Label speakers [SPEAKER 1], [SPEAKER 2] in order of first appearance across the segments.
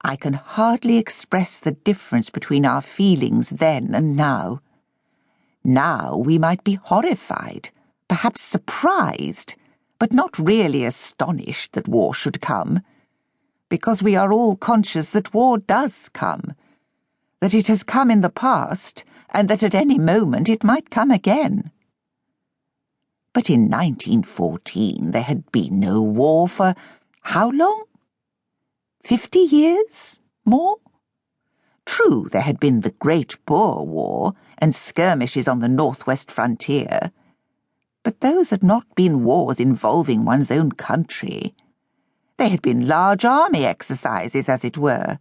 [SPEAKER 1] I can hardly express the difference between our feelings then and now. Now we might be horrified, perhaps surprised, but not really astonished that war should come, because we are all conscious that war does come, that it has come in the past, and that at any moment it might come again. But in 1914 there had been no war for how long? 50 years? More? True, there had been the Great Boer War and skirmishes on the northwest frontier, but those had not been wars involving one's own country. They had been large army exercises, as it were,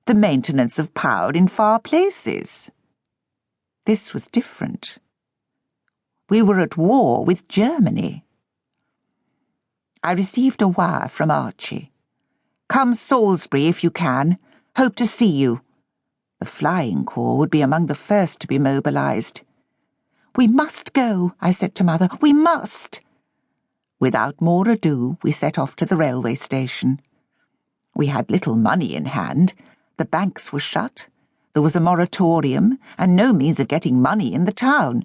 [SPEAKER 1] the maintenance of power in far places. This was different. We were at war with Germany. I received a wire from Archie. "Come Salisbury if you can. Hope to see you." The Flying Corps would be among the first to be mobilised. "We must go," I said to Mother. "We must." Without more ado, we set off to the railway station. We had little money in hand. The banks were shut. There was a moratorium, and no means of getting money in the town.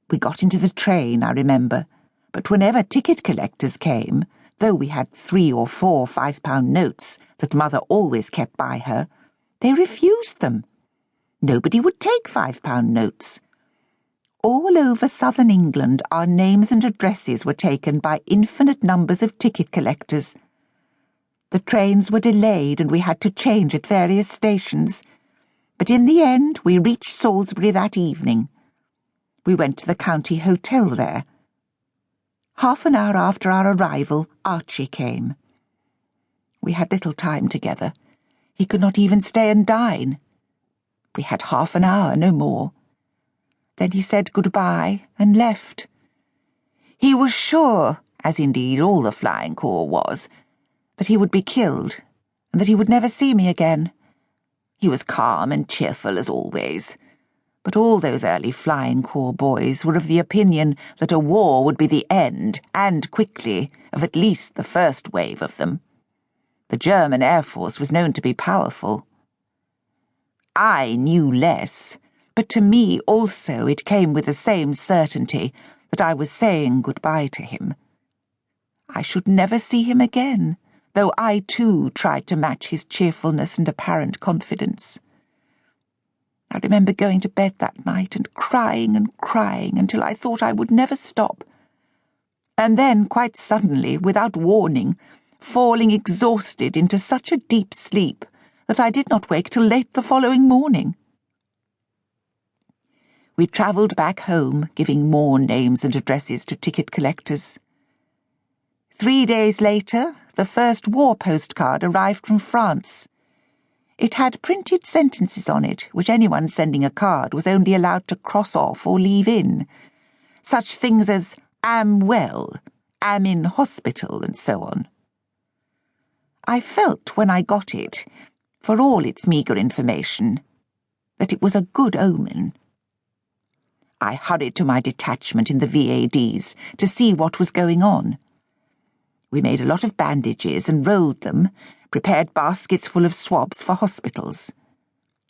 [SPEAKER 1] We got into the train, I remember, but whenever ticket collectors came, though we had 3 or 4 £5 notes that Mother always kept by her, they refused them. Nobody would take £5 notes. All over southern England our names and addresses were taken by infinite numbers of ticket collectors. The trains were delayed and we had to change at various stations, but in the end we reached Salisbury that evening. We went to the county hotel there. Half an hour after our arrival, Archie came. We had little time together. He could not even stay and dine. We had half an hour, no more. Then he said goodbye and left. He was sure, as indeed all the Flying Corps was, that he would be killed and that he would never see me again. He was calm and cheerful as always, but all those early Flying Corps boys were of the opinion that a war would be the end, and quickly, of at least the first wave of them. The German Air Force was known to be powerful. I knew less, but to me also it came with the same certainty that I was saying goodbye to him. I should never see him again, though I too tried to match his cheerfulness and apparent confidence. I remember going to bed that night and crying until I thought I would never stop, and then, quite suddenly, without warning, falling exhausted into such a deep sleep that I did not wake till late the following morning. We travelled back home, giving more names and addresses to ticket collectors. 3 days later, the first war postcard arrived from France. It had printed sentences on it, which anyone sending a card was only allowed to cross off or leave in. Such things as "am well," "am in hospital," and so on. I felt when I got it, for all its meagre information, that it was a good omen. I hurried to my detachment in the VADs to see what was going on. We made a lot of bandages and rolled them, prepared baskets full of swabs for hospitals.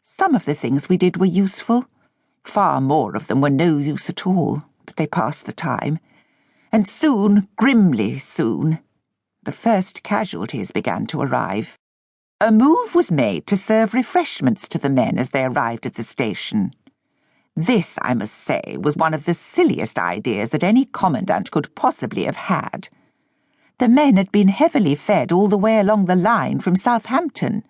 [SPEAKER 1] Some of the things we did were useful. Far more of them were no use at all, but they passed the time. And soon, grimly soon, the first casualties began to arrive. A move was made to serve refreshments to the men as they arrived at the station. This, I must say, was one of the silliest ideas that any commandant could possibly have had. The men had been heavily fed all the way along the line from Southampton,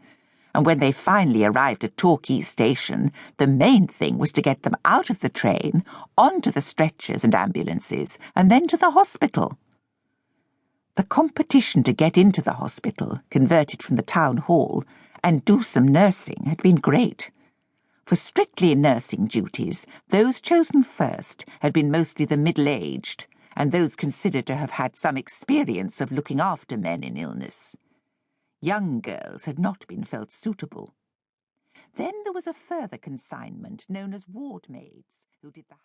[SPEAKER 1] and when they finally arrived at Torquay Station, the main thing was to get them out of the train, onto the stretchers and ambulances, and then to the hospital. The competition to get into the hospital, converted from the town hall, and do some nursing had been great. For strictly nursing duties, those chosen first had been mostly the middle-aged, and those considered to have had some experience of looking after men in illness. Young girls had not been felt suitable. Then there was a further consignment known as ward maids, who did the